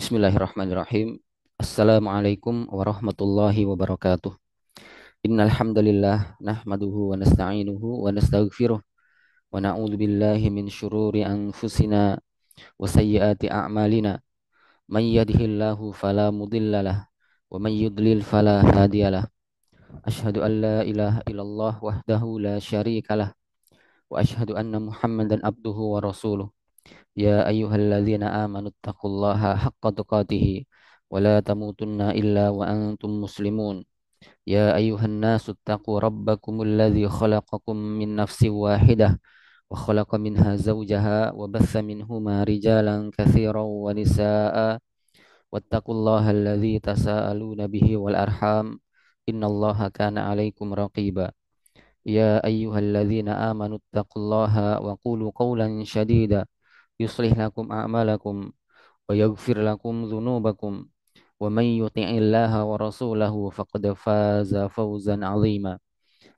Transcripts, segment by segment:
Bismillahirrahmanirrahim. Assalamualaikum warahmatullahi wabarakatuh. Innal hamdalillah nahmaduhu wa nasta'inuhu wa nastaghfiruh wa na'udzu billahi min syururi anfusina wa sayyiati a'malina. May yahdihillahu fala mudhillalah wa may yudlil fala hadiyalah. Asyhadu an la ilaha illallah wahdahu la syarikalah wa asyhadu anna Muhammadan abduhu wa rasuluh. يا أيها الذين آمنوا اتقوا الله حق تقاته ولا تموتن إلا وأنتم مسلمون يا أيها الناس اتقوا ربكم الذي خلقكم من نفس واحدة وخلق منها زوجها وبث منهما رجالا كثيرا ونساء واتقوا الله الذي تساءلون به والأرحام إن الله كان عليكم رقيبا يا أيها الذين آمنوا اتقوا الله وقولوا قولا شديدا يصلح لكم أعمالكم ويغفر لكم ذنوبكم ومن يطع الله ورسوله فقد فاز فوزا عظيما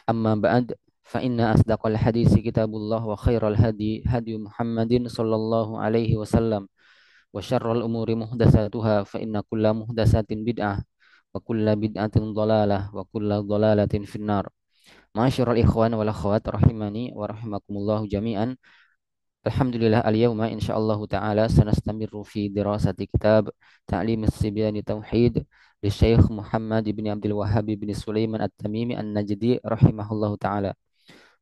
أما بعد فإن أصدق الحديث كتاب الله وخير الهدي هدي محمد صلى الله عليه وسلم وشر الأمور محدثاتها فإن كل محدثة بدعة وكل بدعة ضلالة وكل ضلالة في النار. Ma'asyiral ikhwan wal akhwat rahimani wa rahimakumullah jami'an. Alhamdulillah al-yawma insyaallah ta'ala sanastamiru fi dirasati kitab Ta'lim as-Sibyan Tauhid li Syekh Muhammad ibn Abdul Wahhab ibn Sulaiman At-Tamimi An-Najdi rahimahullahu ta'ala.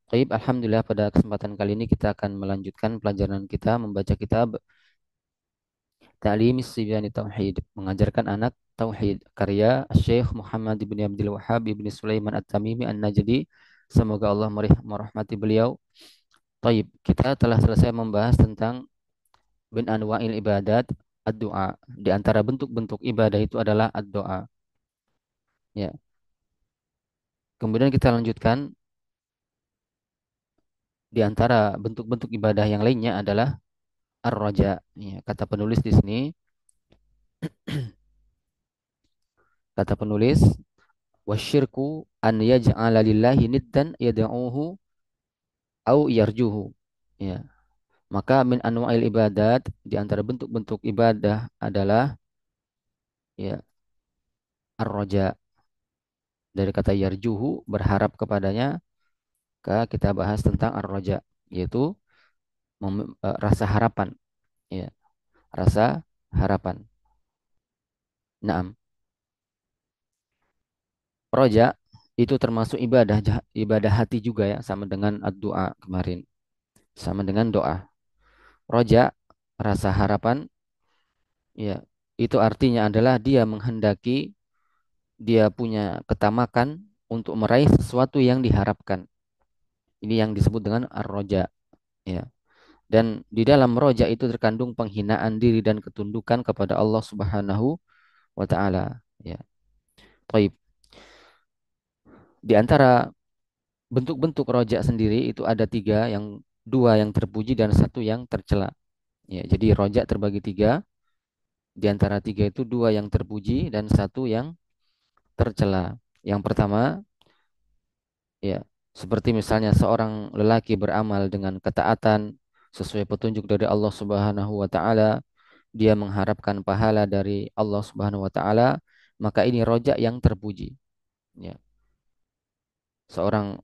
Baik, alhamdulillah pada kesempatan kali ini kita akan melanjutkan pelajaran kita membaca kitab Ta'lim as-Sibyan Tauhid, mengajarkan anak tauhid, karya Syekh Muhammad ibn Abdul Wahhab ibn Sulaiman At-Tamimi An-Najdi. Semoga Allah merahmati beliau. Taib, kita telah selesai membahas tentang bin anwa'il ibadat ad-du'a. Di antara bentuk-bentuk ibadah itu adalah ad-du'a. Ya. Kemudian kita lanjutkan, di antara bentuk-bentuk ibadah yang lainnya adalah ar-raja. Ya, kata penulis di sini, kata penulis, wasyirku an yaj'ala lillahi niddan yad'uhu au yarjuhu. Ya. Maka min anwa'il ibadat, di antara bentuk-bentuk ibadah adalah ya ar-raja. Dari kata yarjuhu, berharap kepadanya. Kita bahas tentang ar-raja, yaitu rasa harapan, ya, rasa harapan. Naam, roja itu termasuk ibadah hati juga ya, sama dengan ad-du'a kemarin, sama dengan doa. Roja, rasa harapan, ya, itu artinya adalah dia menghendaki, dia punya ketamakan untuk meraih sesuatu yang diharapkan. Ini yang disebut dengan ar-roja, ya. Dan di dalam roja itu terkandung penghinaan diri dan ketundukan kepada Allah Subhanahu wa taala, ya. Taib. Di antara bentuk-bentuk roja sendiri itu ada tiga, yang dua yang terpuji dan satu yang tercela. Ya, jadi roja terbagi tiga. Di antara tiga itu dua yang terpuji dan satu yang tercela. Yang pertama, ya, seperti misalnya seorang lelaki beramal dengan ketaatan sesuai petunjuk dari Allah Subhanahu wa taala, dia mengharapkan pahala dari Allah Subhanahu wa taala, maka ini roja yang terpuji. Ya. Seorang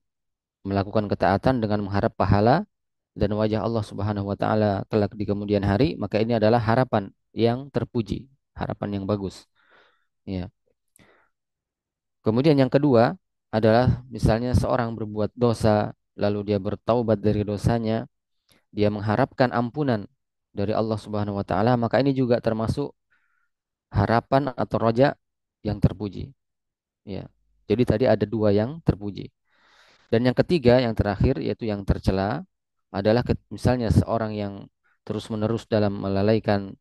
melakukan ketaatan dengan mengharap pahala dan wajah Allah Subhanahu wa taala kelak di kemudian hari, maka ini adalah harapan yang terpuji, harapan yang bagus. Ya. Kemudian yang kedua adalah misalnya seorang berbuat dosa lalu dia bertaubat dari dosanya, dia mengharapkan ampunan dari Allah Subhanahu wa taala, maka ini juga termasuk harapan atau roja yang terpuji. Ya. Jadi tadi ada dua yang terpuji. Dan yang ketiga, yang terakhir, yaitu yang tercela, adalah misalnya seorang yang terus-menerus dalam melalaikan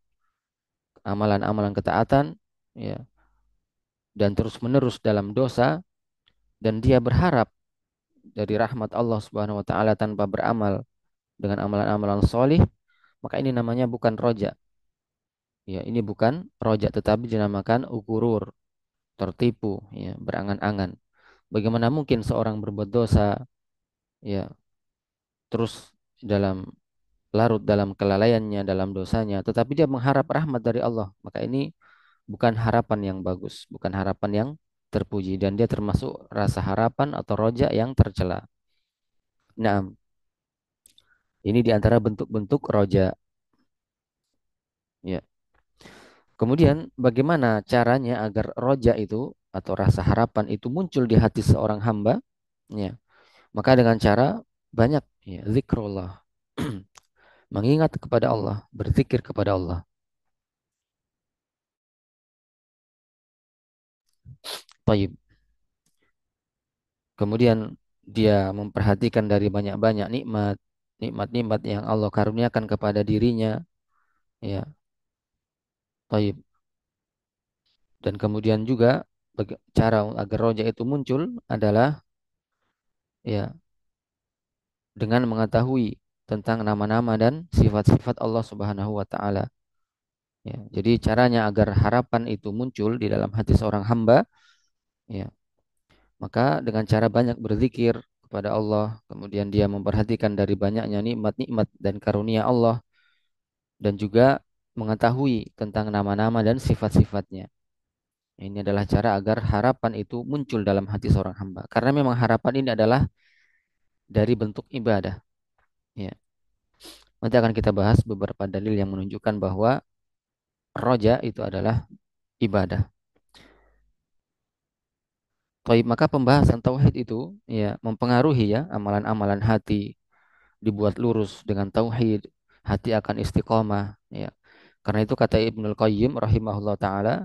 amalan-amalan ketaatan, ya, dan terus-menerus dalam dosa, dan dia berharap dari rahmat Allah Subhanahu wa taala tanpa beramal dengan amalan-amalan solih, maka ini namanya bukan roja. Ya, ini bukan roja, tetapi dinamakan ukurur, tertipu, ya, berangan-angan. Bagaimana mungkin seorang berbuat dosa, ya, terus dalam larut dalam kelalaiannya, dalam dosanya, tetapi dia mengharap rahmat dari Allah, maka ini bukan harapan yang bagus, bukan harapan yang terpuji, dan dia termasuk rasa harapan atau roja yang tercela. Nah, ini diantara bentuk-bentuk roja. Ya. Kemudian bagaimana caranya agar roja itu atau rasa harapan itu muncul di hati seorang hamba? Ya. Maka dengan cara banyak ya, zikrullah, mengingat kepada Allah, berzikir kepada Allah. Taib. Kemudian dia memperhatikan dari banyak-banyak nikmat, nikmat-nikmat yang Allah karuniakan kepada dirinya, ya, taib. Dan kemudian juga cara agar roja itu muncul adalah ya dengan mengetahui tentang nama-nama dan sifat-sifat Allah Subhanahu wa taala. Ya, jadi caranya agar harapan itu muncul di dalam hati seorang hamba, ya, maka dengan cara banyak berzikir kepada Allah, kemudian dia memperhatikan dari banyaknya nikmat-nikmat dan karunia Allah, dan juga mengetahui tentang nama-nama dan sifat-sifatnya. Ini adalah cara agar harapan itu muncul dalam hati seorang hamba. Karena memang harapan ini adalah dari bentuk ibadah. Ya. Nanti akan kita bahas beberapa dalil yang menunjukkan bahwa roja itu adalah ibadah. Baik, maka pembahasan tauhid itu ya mempengaruhi ya amalan-amalan hati, dibuat lurus dengan tauhid, hati akan istiqomah ya. Karena itu kata Ibnul Qayyim rahimahullah taala,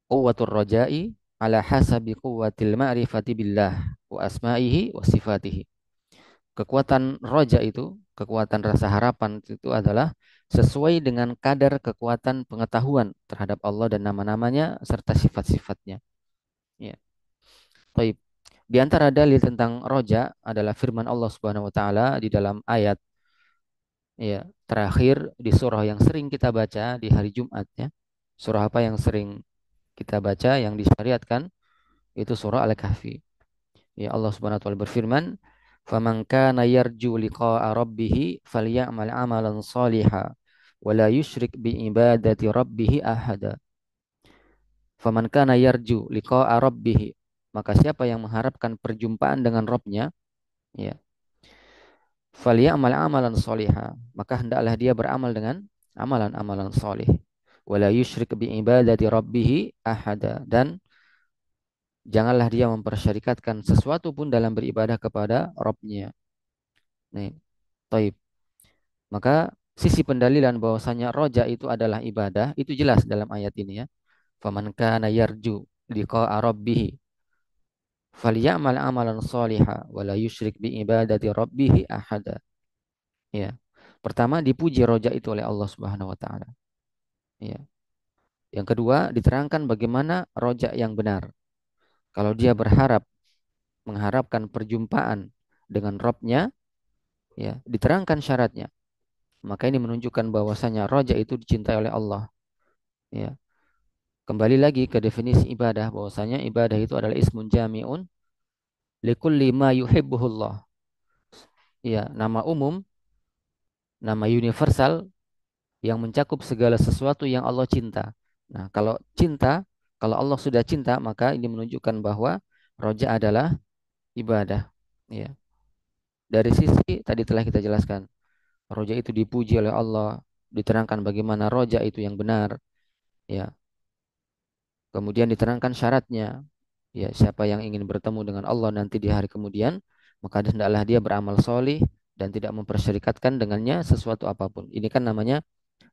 quwwatur raja'i ala hasabi quwwatil ma'rifati billah wa asma'ihi wa sifatihi. Kekuatan roja itu, kekuatan rasa harapan itu adalah sesuai dengan kadar kekuatan pengetahuan terhadap Allah dan nama-namanya serta sifat-sifatnya. Ya. Baik. Di antara dalil tentang roja adalah firman Allah Subhanahu wa taala di dalam ayat ya terakhir di surah yang sering kita baca di hari Jumat ya. Surah apa yang sering kita baca yang disyariatkan itu surah Al-Kahfi. Ya Allah Subhanahu wa taala berfirman, "Faman kana yarju liqa'a rabbih falyamal 'amalan shalihan wa la yusyrik bi ibadati rabbih ahada." Faman kana yarju liqa'a rabbih, maka siapa yang mengharapkan perjumpaan dengan Rabbnya, ya, falyamal 'amalan shalihan, maka hendaklah dia beramal dengan amalan-amalan saleh. Wa la yusyrik bi ibadati rabbih ahada, dan janganlah dia mempersyarikatkan sesuatu pun dalam beribadah kepada Rabbnya. Nih, taib. Maka sisi pendalilan bahwasanya roja itu adalah ibadah itu jelas dalam ayat ini ya. Faman kana yarju liqa'a rabbih falyamal amalan shalihan wa la yusyrik bi ibadati rabbih ahada. Ya. Pertama dipuji roja itu oleh Allah Subhanahu wa taala. Ya. Yang kedua diterangkan bagaimana roja yang benar. Kalau dia berharap mengharapkan perjumpaan dengan Rabbnya, ya, diterangkan syaratnya. Maka ini menunjukkan bahwasanya roja itu dicintai oleh Allah. Ya. Kembali lagi ke definisi ibadah, bahwasanya ibadah itu adalah ismun jami'un likulli ma yuhibbuhullah. Ya, nama umum, nama universal yang mencakup segala sesuatu yang Allah cinta. Nah, kalau cinta, kalau Allah sudah cinta, maka ini menunjukkan bahwa roja adalah ibadah. Ya. Dari sisi tadi telah kita jelaskan, roja itu dipuji oleh Allah, diterangkan bagaimana roja itu yang benar. Ya. Kemudian diterangkan syaratnya. Ya, siapa yang ingin bertemu dengan Allah nanti di hari kemudian, maka hendaklah dia beramal solih dan tidak mempersyarikatkan dengannya sesuatu apapun. Ini kan namanya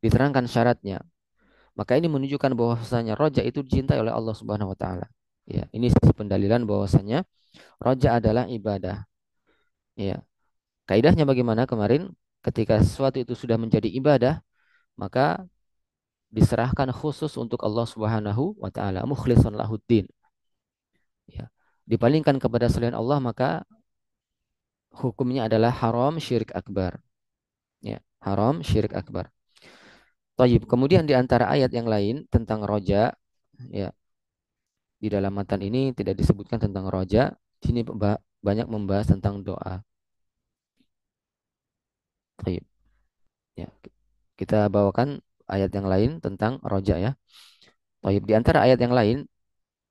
diterangkan syaratnya. Maka ini menunjukkan bahwasanya roja itu dicintai oleh Allah Subhanahu wa taala. Ya, ini sisi pendalilan bahwasanya roja adalah ibadah. Ya. Kaidahnya bagaimana kemarin? Ketika sesuatu itu sudah menjadi ibadah, maka diserahkan khusus untuk Allah Subhanahu wa taala, mukhlishan lahuddin. Ya. Dipalingkan kepada selain Allah, maka hukumnya adalah haram syirik akbar. Ya, haram syirik akbar. Tayyib. Kemudian di antara ayat yang lain tentang roja, ya, di dalam matan ini tidak disebutkan tentang roja. Sini banyak membahas tentang doa. Tayyib. Ya, kita bawakan ayat yang lain tentang roja ya. Baik, di antara ayat yang lain,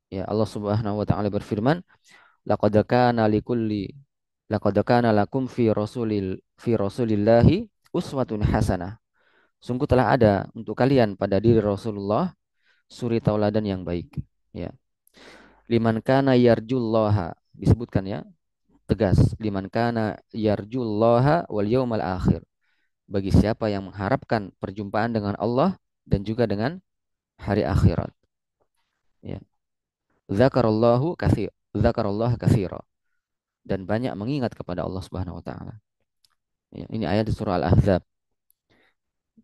ya Allah Subhanahu wa taala berfirman, "Laqad kana likulli laqad kana lakum fi Rasulillahi uswatun hasanah." Sungguh telah ada untuk kalian pada diri Rasulullah suri tauladan yang baik. Ya. Liman kana yarjullaha disebutkan ya, tegas. Liman kana yarjullaha wal yaumal akhir. Bagi siapa yang mengharapkan perjumpaan dengan Allah dan juga dengan hari akhirat. Ya. Zakarallahu katsira dan banyak mengingat kepada Allah Subhanahu wa taala. Ya, ini ayat di surah Al-Ahzab.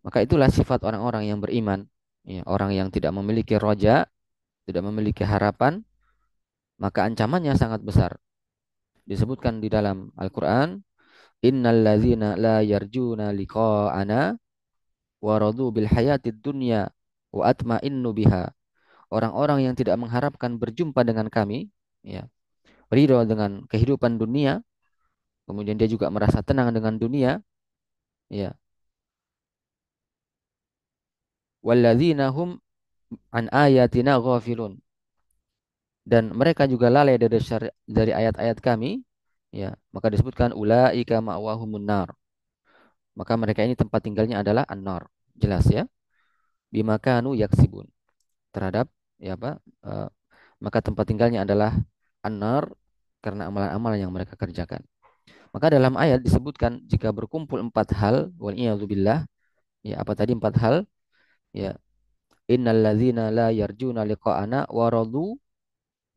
Maka itulah sifat orang-orang yang beriman, ya, orang yang tidak memiliki roja, tidak memiliki harapan, maka ancamannya sangat besar. Disebutkan di dalam Al-Qur'an, innal ladzina la yarjuna liqa'ana wa radu bil hayatid dunya wa atma'innu biha. Orang-orang yang tidak mengharapkan berjumpa dengan kami, ya, ridho dengan kehidupan dunia, kemudian dia juga merasa tenang dengan dunia, ya. Walladzina hum an ayatina ghafilun, dan mereka juga lalai dari ayat-ayat kami, ya, maka disebutkan ulaika ma'wahumun nar, maka mereka ini tempat tinggalnya adalah an-nar, jelas ya, bima kanu yaksibun, terhadap ya apa, eh, maka tempat tinggalnya adalah an-nar karena amalan-amalan yang mereka kerjakan. Maka dalam ayat disebutkan jika berkumpul empat hal, wal billah, ya apa tadi empat hal, ya, innal ladzina la yarjuna liqa'ana wa radu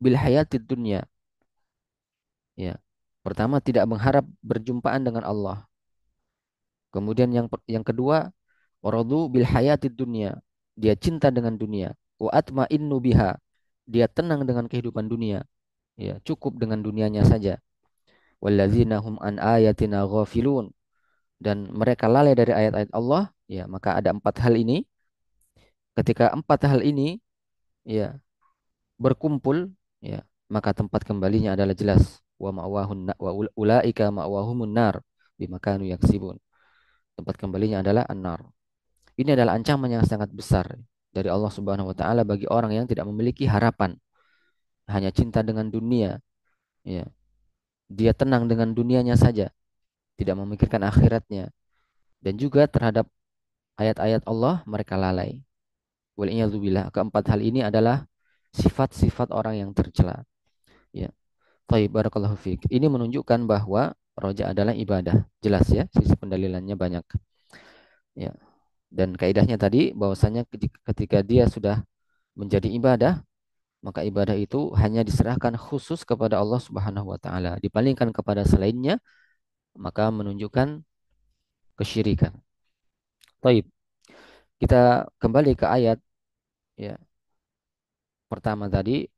bil hayatid dunya. Ya. Pertama, tidak mengharap berjumpaan dengan Allah. Kemudian yang kedua, waradu bil hayatid dunya. Dia cinta dengan dunia. Wa atma'innu biha. Dia tenang dengan kehidupan dunia. Ya, cukup dengan dunianya saja. Walladzina hum an ayatina ghafilun. Dan mereka lalai dari ayat-ayat Allah. Ya, maka ada empat hal ini. Ketika empat hal ini, ya, berkumpul, ya, maka tempat kembalinya adalah jelas, wa ma'wahun wa ulaika ma'wahumun nar bima kanu yaksibun. Tempat kembalinya adalah an-nar. Ini adalah ancaman yang sangat besar dari Allah Subhanahu wa taala bagi orang yang tidak memiliki harapan, hanya cinta dengan dunia, ya. Dia tenang dengan dunianya saja, tidak memikirkan akhiratnya, dan juga terhadap ayat-ayat Allah mereka lalai. Wal keempat hal ini adalah sifat-sifat orang yang tercela, ya. Baik, barakallahu fiik. Ini menunjukkan bahwa roja adalah ibadah. Jelas ya, sisi pendalilannya banyak. Ya. Dan kaidahnya tadi bahwasanya ketika dia sudah menjadi ibadah, maka ibadah itu hanya diserahkan khusus kepada Allah Subhanahu wa taala. Dipalingkan kepada selainnya, maka menunjukkan kesyirikan. Baik, kita kembali ke ayat ya. Pertama tadi,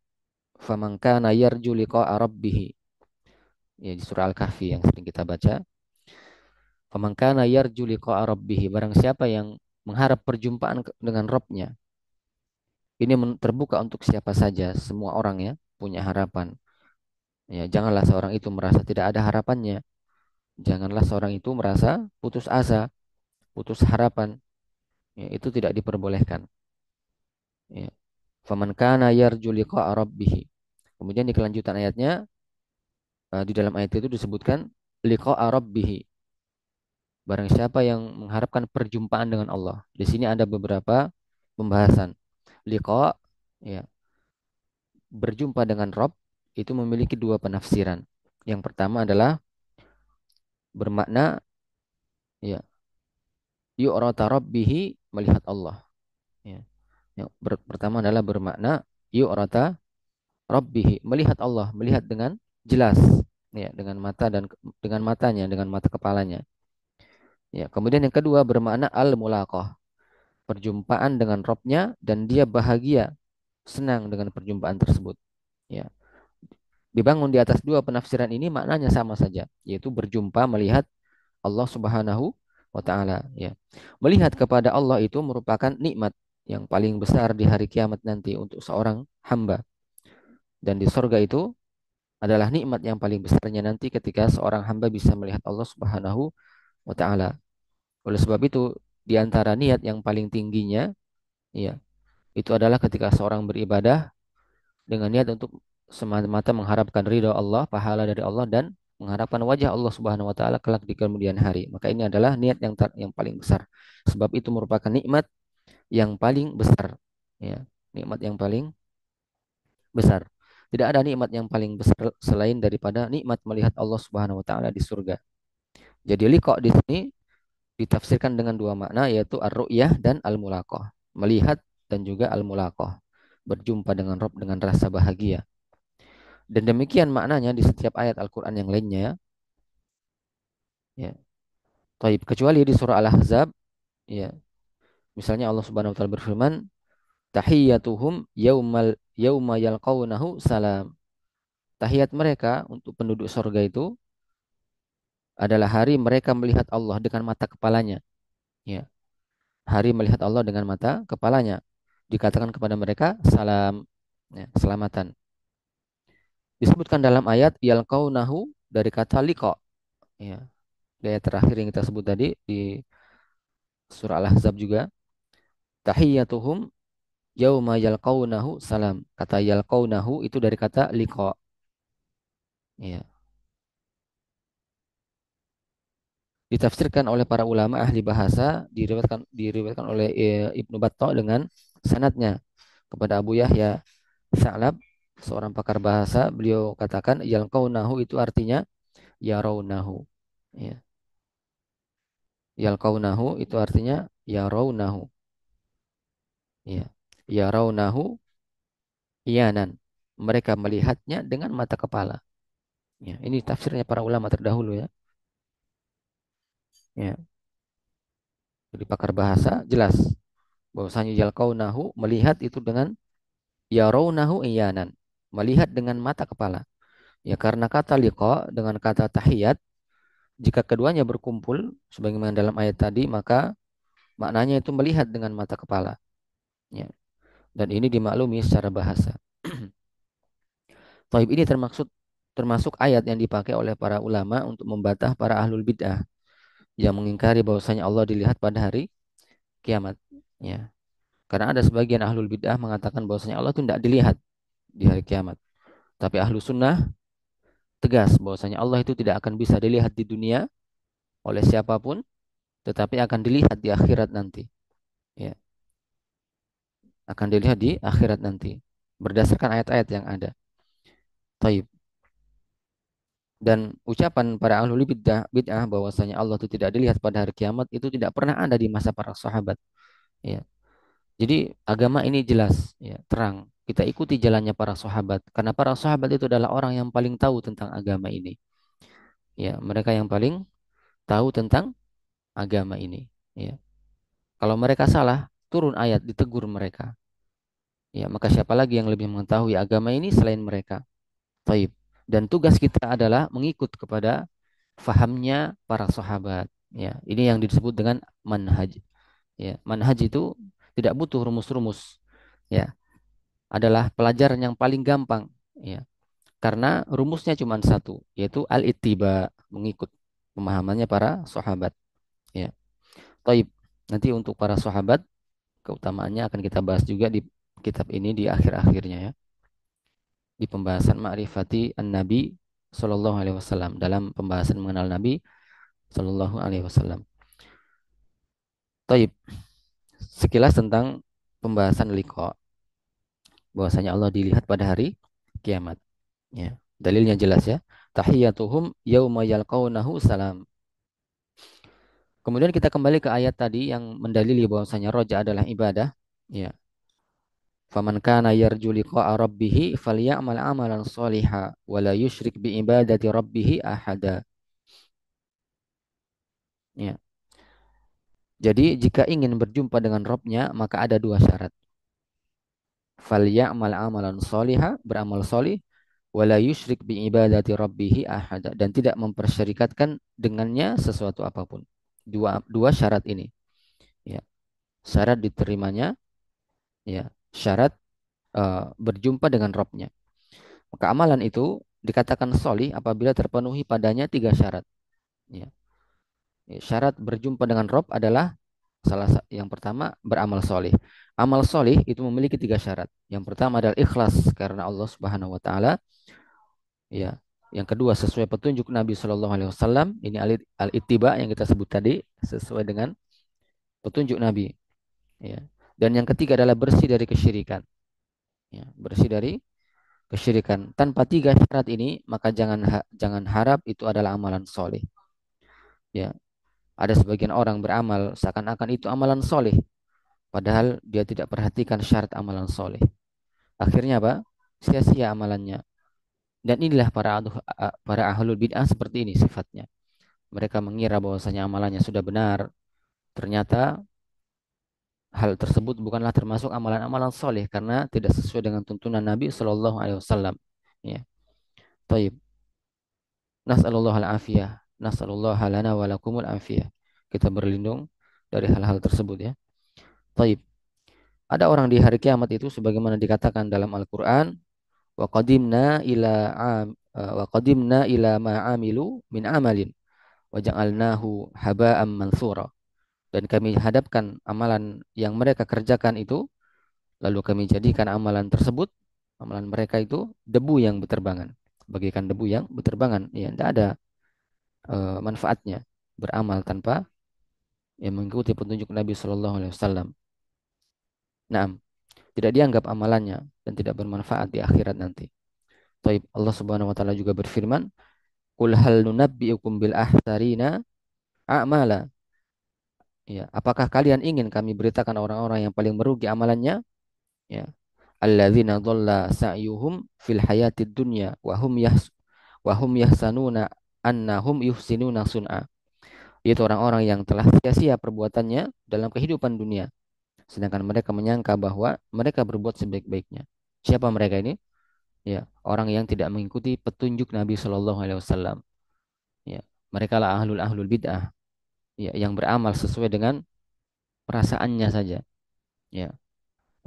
faman kana yarju liqa'a rabbih. Ya, di surah Al-Kahfi yang sering kita baca. Faman kana yarju liqa'a rabbih, barang siapa yang mengharap perjumpaan dengan Rabbnya. Ini terbuka untuk siapa saja, semua orang ya, punya harapan. Ya, janganlah seorang itu merasa tidak ada harapannya. Janganlah seorang itu merasa putus asa, putus harapan. Ya, itu tidak diperbolehkan. Ya. Faman kana yarju liqa'a rabbih. Kemudian di kelanjutan ayatnya, di dalam ayat itu disebutkan liqa'a rabbih. Barang siapa yang mengharapkan perjumpaan dengan Allah. Di sini ada beberapa pembahasan. Liqa, ya, berjumpa dengan Rabb itu memiliki dua penafsiran. Yang pertama adalah bermakna, ya, yu'rata rabbihi, melihat Allah. Ya. Yang pertama adalah bermakna yu'rata rabbihi, melihat Allah, melihat dengan jelas, ya, dengan mata dan dengan matanya, dengan mata kepalanya. Ya, kemudian yang kedua bermakna al-mulaqah, perjumpaan dengan Rabbnya dan dia bahagia, senang dengan perjumpaan tersebut. Ya. Dibangun di atas dua penafsiran ini maknanya sama saja, yaitu berjumpa melihat Allah Subhanahu wa taala, ya. Melihat kepada Allah itu merupakan nikmat yang paling besar di hari kiamat nanti untuk seorang hamba. Dan di sorga itu adalah nikmat yang paling besarnya nanti ketika seorang hamba bisa melihat Allah Subhanahu wa taala. Oleh sebab itu, di antara niat yang paling tingginya, ya, itu adalah ketika seorang beribadah dengan niat untuk semata-mata mengharapkan ridho Allah, pahala dari Allah dan mengharapkan wajah Allah Subhanahu wa taala kelak di kemudian hari. Maka ini adalah niat yang paling besar. Sebab itu merupakan nikmat yang paling besar. Ya, nikmat yang paling besar. Tidak ada nikmat yang paling besar selain daripada nikmat melihat Allah Subhanahu wa taala di surga. Jadi liqa di sini ditafsirkan dengan dua makna yaitu ar-ru'yah dan al-mulaqah. Melihat dan juga al-mulaqah. Berjumpa dengan Rabb dengan rasa bahagia. Dan demikian maknanya di setiap ayat Al-Qur'an yang lainnya ya. Taib kecuali di surah Al-Ahzab ya. Misalnya Allah Subhanahu wa taala berfirman, tahiyyatuhum yauma yalqaunahu salam. Tahiyat mereka untuk penduduk surga itu adalah hari mereka melihat Allah dengan mata kepalanya. Ya, hari melihat Allah dengan mata kepalanya. Dikatakan kepada mereka salam, ya, selamatan. Disebutkan dalam ayat yalqaunahu dari kata liqa. Ya, di ayat terakhir yang kita sebut tadi di surah Al-Ahzab juga. Tahiyyatuhum yauma yalqaunahu salam. Kata yalqaunahu itu dari kata liqa. Ya. Ditafsirkan oleh para ulama ahli bahasa, diriwayatkan oleh Ibnu Battah dengan sanadnya kepada Abu Yahya Sa'lab, seorang pakar bahasa. Beliau katakan yalqaunahu itu artinya yarawnahu. Ya. Yalqaunahu itu artinya yarawnahu. Ya. Yarawnahu iyanan. Mereka melihatnya dengan mata kepala. Ya. Ini tafsirnya para ulama terdahulu ya. Ya. Jadi pakar bahasa jelas bahwasanya yalqaunahu melihat itu dengan yarawnahu iyanan. Melihat dengan mata kepala. Ya karena kata liqa dengan kata tahiyat jika keduanya berkumpul sebagaimana dalam ayat tadi maka maknanya itu melihat dengan mata kepala. Ya. Dan ini dimaklumi secara bahasa. Taib ini termasuk ayat yang dipakai oleh para ulama untuk membantah para ahlul bid'ah yang mengingkari bahwasanya Allah dilihat pada hari kiamat. Ya. Karena ada sebagian ahlul bid'ah mengatakan bahwasanya Allah itu tidak dilihat di hari kiamat. Tapi ahlu sunnah tegas bahwasanya Allah itu tidak akan bisa dilihat di dunia oleh siapapun, tetapi akan dilihat di akhirat nanti. Ya, akan dilihat di akhirat nanti berdasarkan ayat-ayat yang ada. Taib. Dan ucapan para ahlul bid'ah bahwasanya Allah itu tidak dilihat pada hari kiamat itu tidak pernah ada di masa para sahabat. Ya. Jadi agama ini jelas, ya, terang. Kita ikuti jalannya para sahabat karena para sahabat itu adalah orang yang paling tahu tentang agama ini. Ya, mereka yang paling tahu tentang agama ini. Ya. Kalau mereka salah, turun ayat ditegur mereka. Ya, maka siapa lagi yang lebih mengetahui agama ini selain mereka? Taib. Dan tugas kita adalah mengikut kepada fahamnya para sahabat. Ya, ini yang disebut dengan manhaj. Ya, manhaj itu tidak butuh rumus-rumus. Ya, adalah pelajaran yang paling gampang. Ya, karena rumusnya cuma satu, yaitu al-ittiba, mengikut pemahamannya para sahabat. Ya, taib. Nanti untuk para sahabat keutamaannya akan kita bahas juga di kitab ini di akhir-akhirnya ya. Di pembahasan ma'rifati an-nabi sallallahu alaihi wasallam dalam pembahasan mengenal Nabi sallallahu alaihi wasallam. Taib. Sekilas tentang pembahasan liqa bahwasanya Allah dilihat pada hari kiamat. Ya. Dalilnya jelas ya. Tahiyyatuhum yauma yalqaunahu salam. Kemudian kita kembali ke ayat tadi yang mendalili bahwasanya roja adalah ibadah. Ya. Faman kana yarju liqa'a rabbih falyamal amalan shaliha wa la yusyrik bi ibadati rabbih ahada. Ya. Jadi jika ingin berjumpa dengan Robnya maka ada dua syarat. Falyamal amalan shaliha, beramal solih, wa la yusyrik bi ibadati rabbih ahada, dan tidak mempersyarikatkan dengannya sesuatu apapun. Dua syarat ini. Ya. Syarat diterimanya, ya. Syarat berjumpa dengan Robnya. Maka amalan itu dikatakan solih apabila terpenuhi padanya tiga syarat. Ya. Syarat berjumpa dengan Rob adalah yang pertama beramal soleh. Amal soleh itu memiliki tiga syarat. Yang pertama adalah ikhlas karena Allah Subhanahu Wa Taala. Ya. Yang kedua sesuai petunjuk Nabi Shallallahu Alaihi Wasallam. Ini al-ittiba yang kita sebut tadi sesuai dengan petunjuk Nabi. Ya. Dan yang ketiga adalah bersih dari kesyirikan. Ya. Bersih dari kesyirikan. Tanpa tiga syarat ini maka jangan harap itu adalah amalan soleh. Ya. Ada sebagian orang beramal seakan-akan itu amalan soleh. Padahal dia tidak perhatikan syarat amalan soleh. Akhirnya apa? Sia-sia amalannya. Dan inilah para ahlul bid'ah seperti ini sifatnya. Mereka mengira bahwasanya amalannya sudah benar. Ternyata hal tersebut bukanlah termasuk amalan-amalan soleh karena tidak sesuai dengan tuntunan Nabi Shallallahu Alaihi Wasallam. Ya, taib. Nas'alullah al-afiyah. Nas'alullah lana wa lakumul afiyah. Kita berlindung dari hal-hal tersebut ya. Taib. Ada orang di hari kiamat itu sebagaimana dikatakan dalam Al-Qur'an, wa qadimna ila ma amilu min amalin wa ja'alnahu haba'an mansura. Dan kami hadapkan amalan yang mereka kerjakan itu, lalu kami jadikan amalan mereka itu debu yang berterbangan, bagaikan debu yang berterbangan. Ya, tidak ada manfaatnya beramal tanpa yang mengikuti petunjuk Nabi Shallallahu Alaihi Wasallam. Nah, tidak dianggap amalannya dan tidak bermanfaat di akhirat nanti. Taib. Allah Subhanahu Wa Taala juga berfirman, "Qul hal nunabbi'ukum bil ahsarina a'mala." Ya, apakah kalian ingin kami beritakan orang-orang yang paling merugi amalannya? Ya, alladzina dhalla sa'yuhum fil hayatid dunya wa hum yahsanuna annahum yuhsinuna sun'a. Yaitu orang-orang yang telah sia-sia perbuatannya dalam kehidupan dunia, sedangkan mereka menyangka bahwa mereka berbuat sebaik-baiknya. Siapa mereka ini? Ya, orang yang tidak mengikuti petunjuk Nabi Shallallahu Alaihi Wasallam. Ya, mereka lah ahlul bid'ah. Ya, yang beramal sesuai dengan perasaannya saja. Ya,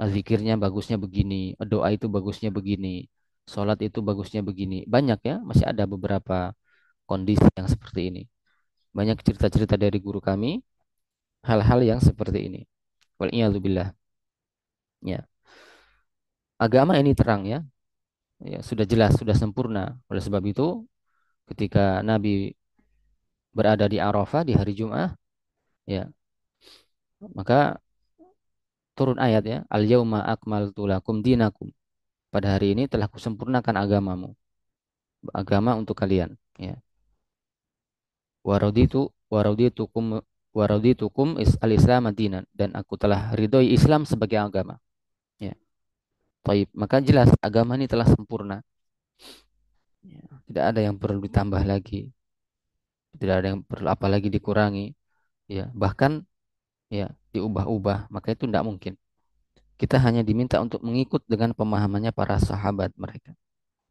zikirnya bagusnya begini, doa itu bagusnya begini, sholat itu bagusnya begini. Banyak ya, masih ada beberapa kondisi yang seperti ini. Banyak cerita-cerita dari guru kami, hal-hal yang seperti ini. Wal'iyadzubillah. Ya, agama ini terang ya, ya sudah jelas, sudah sempurna. Oleh sebab itu, ketika Nabi berada di Arafah di hari Jumat, ya, maka turun ayat ya, Al-yauma akmaltu lakum dinakum. Pada hari ini telah kusempurnakan agamamu, agama untuk kalian, ya. Waraditu waraditukum waraditukum al-Islam dinan, dan aku telah ridhoi Islam sebagai agama. Ya. Taib. Maka jelas agama ini telah sempurna. Ya. Tidak ada yang perlu ditambah lagi, tidak ada yang perlu apalagi dikurangi, ya. Bahkan ya diubah-ubah, maka itu tidak mungkin. Kita hanya diminta untuk mengikut dengan pemahamannya para sahabat mereka,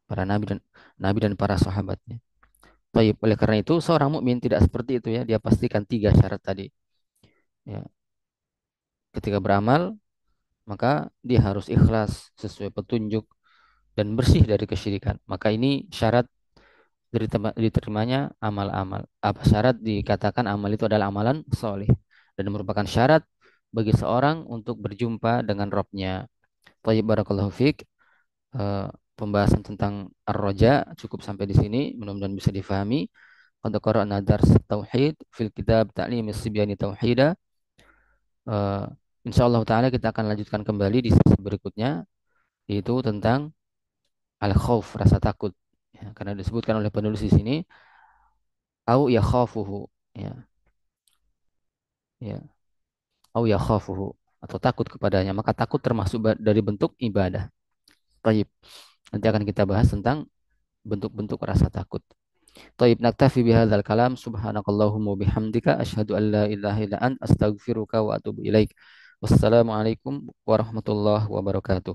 para nabi dan para sahabatnya. Taib. Oleh karena itu seorang mukmin tidak seperti itu ya, dia pastikan tiga syarat tadi. Ya. Ketika beramal, maka dia harus ikhlas sesuai petunjuk dan bersih dari kesyirikan. Maka ini syarat diterimanya amal-amal. Apa syarat dikatakan amal itu adalah amalan soleh dan merupakan syarat bagi seorang untuk berjumpa dengan Robnya. Tayyib barakallahu fiik. Eh, Pembahasan tentang Ar-Raja cukup sampai di sini. Mudah-mudahan bisa difahami. Qad qara'na dars tauhid fil kitab Ta'lim as-Sibyani Tauhida. Eh, Insyaallah taala kita akan lanjutkan kembali di sesi berikutnya, yaitu tentang al-khauf, rasa takut. Ya, karena disebutkan oleh penulis di sini au yakhafuhu, ya, ya, au yakhafuhu, atau takut kepadanya. Maka takut termasuk dari bentuk ibadah. Baik. Nanti akan kita bahas tentang bentuk-bentuk rasa takut. Taib, naktafi bihadzal kalam. Subhanakallahumma bihamdika asyhadu an la ilaha illa ant astaghfiruka wa atubu ilaik. Wassalamualaikum warahmatullahi wabarakatuh.